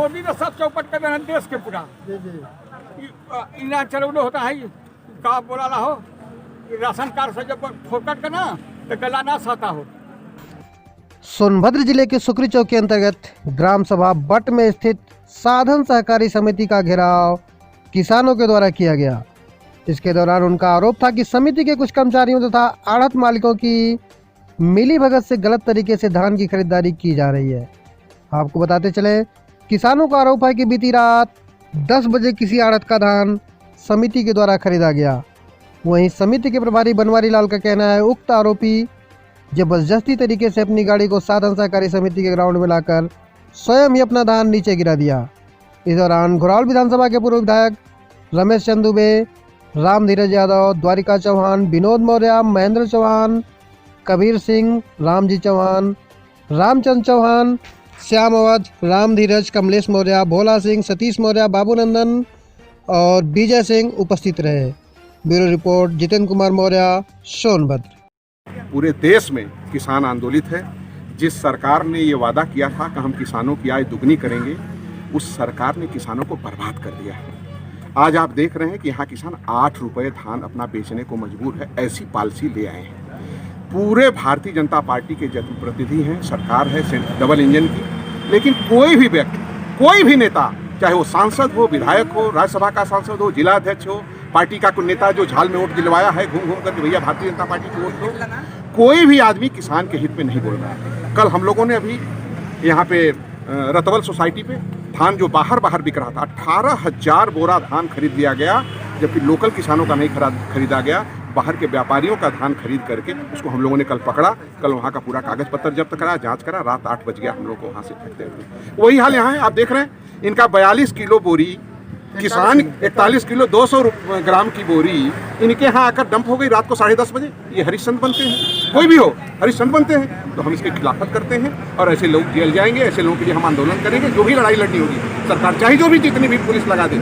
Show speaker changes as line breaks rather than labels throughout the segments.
मोदी ने सब चौपट कर देना देश के पूरा इना चलो होता है का बोला हो राशन कार्ड से जब फोकट का ना तो गला ना सहता हो।
सोनभद्र जिले के सुकरी चौक के अंतर्गत ग्राम सभा बट में स्थित साधन सहकारी समिति का घेराव किसानों के द्वारा किया गया। इसके दौरान उनका आरोप था कि समिति के कुछ कर्मचारियों तथा आढ़त मालिकों की मिली भगत से गलत तरीके से धान की खरीदारी की जा रही है। आपको बताते चले, किसानों का आरोप है कि बीती रात 10 बजे किसी आढ़त का धान समिति के द्वारा खरीदा गया। वहीं समिति के प्रभारी बनवारी लाल का कहना है उक्त आरोपी जबरदस्ती तरीके से अपनी गाड़ी को साधन सहकारी समिति के ग्राउंड में लाकर स्वयं ही अपना धान नीचे गिरा दिया। इस दौरान घोरावल विधानसभा के पूर्व विधायक रमेश चंद दुबे, राम धीरज यादव, द्वारिका चौहान, विनोद मौर्य, महेंद्र चौहान, कबीर सिंह, रामजी चौहान, रामचंद्र चौहान, श्याम अवध, राम धीरज, कमलेश मौर्य, भोला सिंह, सतीश मौर्य, बाबू नंदन और विजय सिंह उपस्थित रहे। Bureau report Jitendra Kumar Maurya, Sonbhadra.
पूरे देश में किसान आंदोलित है। जिस सरकार ने ये वादा किया था कि हम किसानों की आय दुगनी करेंगे, उस सरकार ने किसानों को बर्बाद कर दिया है। आज आप देख रहे हैं कि यहाँ किसान 8 रुपये धान अपना बेचने को मजबूर है। ऐसी पॉलिसी ले आए हैं। पूरे भारतीय जनता पार्टी के जनप्रतिनिधि हैं, सरकार है डबल इंजन की, लेकिन कोई भी व्यक्ति, कोई भी नेता, चाहे वो सांसद हो, विधायक हो, राज्यसभा का सांसद हो, जिला अध्यक्ष हो, पार्टी का कोई नेता जो झाल में वोट दिलवाया है घूम घूम कर भैया भारतीय जनता पार्टी को वोट दो, कोई भी आदमी किसान के हित में नहीं बोल रहा है। कल हम लोगों ने अभी यहाँ पे रतवल सोसाइटी पे धान जो बाहर बिक रहा था, 18,000 बोरा धान खरीद लिया गया, जबकि लोकल किसानों का नहीं खरीदा गया। बाहर के व्यापारियों का धान खरीद करके उसको हम लोगों ने कल पकड़ा। कल वहाँ का पूरा कागज पत्र जब्त करा, जांच करा। रात 8 बज गया हम लोग को वहाँ से फेंकते हुए। वही हाल यहाँ है, आप देख रहे हैं। इनका 42 किलो बोरी किसान 41 किलो 200 ग्राम की बोरी इनके यहाँ आकर डंप हो गई रात को 10:30 बजे। ये हरिश्चंद्र बनते हैं, कोई भी हो हरिश्चंद्र बनते हैं। तो हम इसकी खिलाफत करते हैं और ऐसे लोग जेल जाएंगे। ऐसे लोगों के लिए हम आंदोलन करेंगे। जो भी लड़ाई लड़नी होगी, सरकार चाहे जो भी जितनी भी पुलिस लगा दे,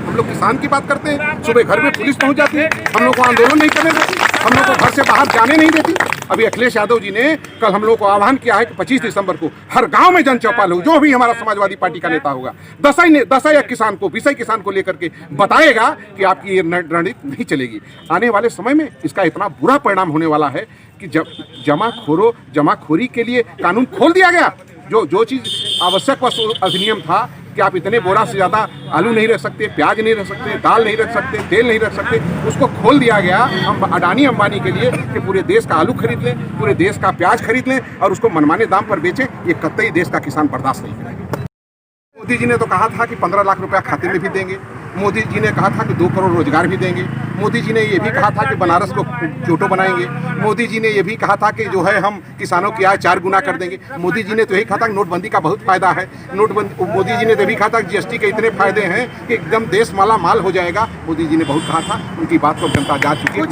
हम लोग किसान की बात करते हैं। सुबह घर में पुलिस पहुंच जाती है, हम लोग को आंदोलन नहीं करने देती, हम लोग को घर से बाहर जाने नहीं देती। अभी अखिलेश यादव जी ने कल हम लोग को आह्वान किया है कि 25 दिसंबर को हर गांव में जन चौपाल हो। जो भी हमारा समाजवादी पार्टी का नेता होगा, 10 किसान को 20 किसान को लेकर के बताएगा कि आपकी ये रणनीति नहीं चलेगी। आने वाले समय में इसका इतना बुरा परिणाम होने वाला है कि जमाखोरी के लिए कानून खोल दिया गया। जो चीज़ आवश्यक वस्तु अधिनियम था कि आप इतने बोरा से ज़्यादा आलू नहीं रख सकते, प्याज नहीं रख सकते, दाल नहीं रख सकते, तेल नहीं रख सकते, उसको खोल दिया गया अडानी अंबानी के लिए कि पूरे देश का आलू खरीद लें, पूरे देश का प्याज खरीद लें और उसको मनमाने दाम पर बेचें। ये कतई देश का किसान बर्दाश्त नहीं करेगा। मोदी जी ने तो कहा था कि 15 लाख रुपया खाते में भी देंगे। मोदी जी ने कहा था कि 2 करोड़ रोजगार भी देंगे। मोदी जी ने ये भी कहा था कि बनारस को चोटो बनाएंगे। मोदी जी ने ये भी कहा था कि जो है हम किसानों की आय 4 गुना कर देंगे। मोदी जी ने तो यही कहा था कि नोटबंदी का बहुत फायदा है। मोदी जी ने तो भी कहा था कि GST के इतने फायदे हैं कि एकदम देश माला माल हो जाएगा। मोदी जी ने बहुत कहा था, उनकी बात को जनता जा चुकी है।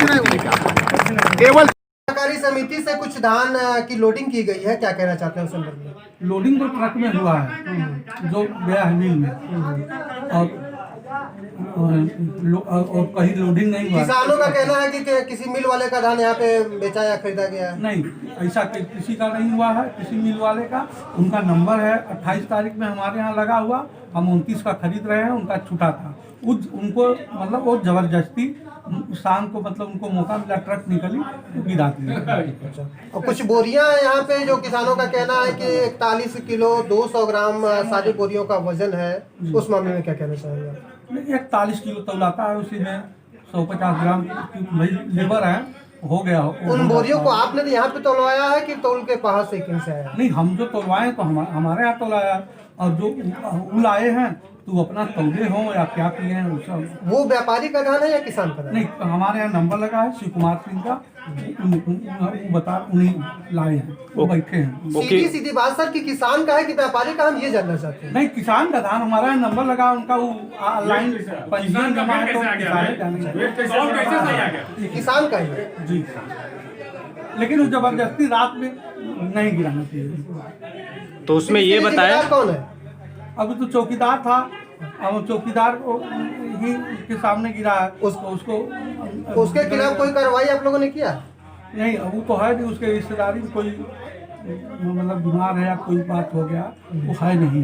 केवल
सहकारी समिति से कुछ धान की लोडिंग की गई है, क्या कहना चाहते हैं उस संदर्भ में?
लोडिंग तो ट्रक में हुआ है जो गया है मिल में, और कहीं लोडिंग नहीं हुआ।
किसानों का कहना है कि किसी मिल वाले का धान यहाँ पे बेचा या खरीदा गया है।
नहीं, ऐसा किसी का नहीं हुआ है। किसी मिल वाले का, उनका नंबर है 28 तारीख में हमारे यहाँ लगा हुआ। हम 29 का खरीद रहे हैं, उनका छूटा था। उनको मतलब वो जबरदस्ती शाम को मतलब उनको मौका मिला, ट्रक निकली गिरा दी।
और कुछ बोरियां यहाँ पे जो किसानों का कहना है कि 41 किलो 200 ग्राम सारी बोरियों का वजन है, उस मामले में क्या कहना चाहेंगे?
41 किलो तौलाता है, उसी में 150 ग्राम की लेबर है, हो गया।
उन बोरियों को आपने यहाँ पे तोलवाया है कि तोल के बाहर से कहीं से आया?
नहीं, हम जो तोलवाए तो हमारे यहाँ तोलाया, और जो लाए हैं तो अपना तौले हो या क्या किए हैं उसका।
वो व्यापारी का धान है या किसान का धान?
नहीं, हमारे यहाँ नंबर लगा है शिव कुमार सिंह का, उन्हीं लाए हैं, वो बैठे हैं।
सीधी बात सर कि किसान का है कि व्यापारी का, हम ये जानना चाहते हैं।
नहीं, किसान का धान हमारा यहाँ नंबर लगा, उनका वो ऑनलाइन पंजीयन जमा है तो
किसान का ही है
जी। लेकिन वो जबरदस्ती रात में नहीं गिराना चाहिए।
तो उसमें ये बताया
कौन है?
अभी तो चौकीदार था, अब चौकीदार को ही के सामने गिरा है। उसको
उसके खिलाफ कोई कार्रवाई आप लोगों ने किया?
नहीं, वो तो है कि उसके रिश्तेदारी में कोई मतलब बीमार है या कोई बात हो गया, वो है नहीं,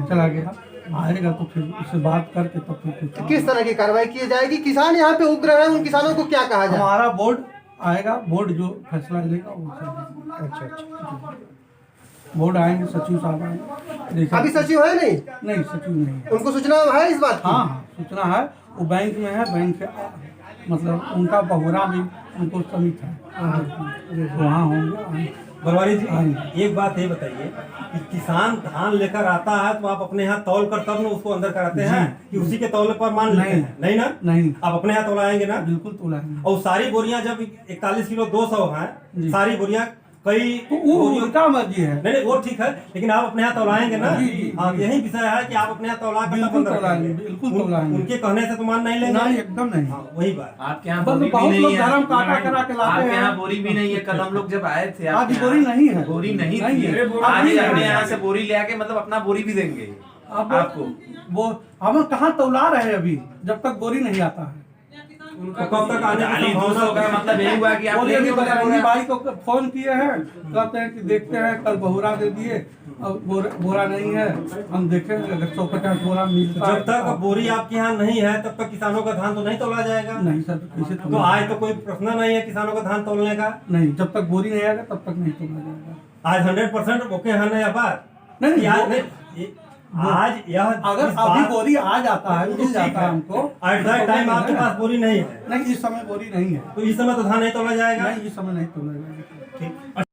चला गया। आएगा तो फिर उससे बात करके तब फिर कुछ
किस तरह की कार्रवाई की जाएगी? किसान यहाँ पे उग्र है, उन किसानों को क्या कहा जाए?
हमारा बोर्ड आएगा, बोर्ड जो फैसला लेगा वो सब।
अच्छा।
बोर्ड आएंगे, सचिव साहब आएंगे। जैसा-
अभी सचिव है नहीं?
नहीं, सचिव नहीं है।
उनको सूचना है इस बात की?
हाँ हाँ, सूचना है। वो बैंक में है, बैंक से मतलब उनका बहुरा भी उनको समित है, वहाँ होंगे।
बरवारी जी, एक बात ये बताइए कि किसान धान लेकर आता है तो आप अपने यहाँ तौल कर तब न उसको अंदर कराते हैं कि उसी के तौले पर मान लेते हैं? नहीं ना?
नहीं,
आप अपने यहाँ तौलाएंगे ना?
बिल्कुल तोलाएंगे।
और सारी बोरियां जब 41 किलो 200
जी।
हैं, सारी बोरियां कई
तो वो उनका मर्जी है।
नहीं वो ठीक है, लेकिन आप अपने यहाँ तौलाएंगे ना?
जी, जी।
हाँ, यही विषय है कि आप अपने यहाँ तौला कर
बिल्कुल
तब अंदर
तौलाएंगे,
रखेंगे।
बिल्कुल तौलाएंगे।
उनके कहने से तो मान नहीं लेंगे?
नहीं, एकदम नहीं।
हाँ, वही बात।
आपके यहाँ
बस
बोरी भी
बहुत
नहीं
लोग
है।
धर्म काटा करा के लाते
आपके
हैं।
यहाँ बोरी भी नहीं है। कल हम लोग जब आए थे
आज
आपके
बोरी
यहाँ,
नहीं है।
बोरी नहीं
नहीं
थी।
है।
आज
अभी
अपने
है।
यहाँ से बोरी ले आके मतलब अपना बोरी भी देंगे आपको।
वो हम कहाँ तौला रहे हैं अभी, जब तक बोरी नहीं आता है।
तो कब तक आने की
200 का मतलब यही हुआ कि आप
बोलिए
लेके
कि
बोला
बजरंगी भाई को फोन किए हैं, कहते हैं कि देखते हैं, कल बहुरा दे दिए, अब बोरा नहीं है, हम देखेंगे अगर 150 बोरा मिलता है।
जब तक बोरी आपके यहाँ नहीं है तब तक किसानों का धान तो नहीं तोला जाएगा?
नहीं सर, कैसे
तो आज तो कोई प्रश्न नहीं है किसानों का धान तोलने का?
नहीं, जब तक बोरी नहीं आएगा तब तक नहीं तोला जाएगा।
आज 100% ओके है ना? यह बात
नहीं,
कि आज
वो-
नहीं, आज यह
अगर
इस
अभी
बात-
बोरी आ जाता है,
तो
मिल
ठीक
जाता है
है।
हमको,
एट दैट टाइम आपके पास बोरी नहीं है,
नहीं, इस समय बोरी नहीं है।
तो इस समय तो धान नहीं तोला जाएगा।
नहीं, इस समय नहीं तोला जाएगा।
ठीक।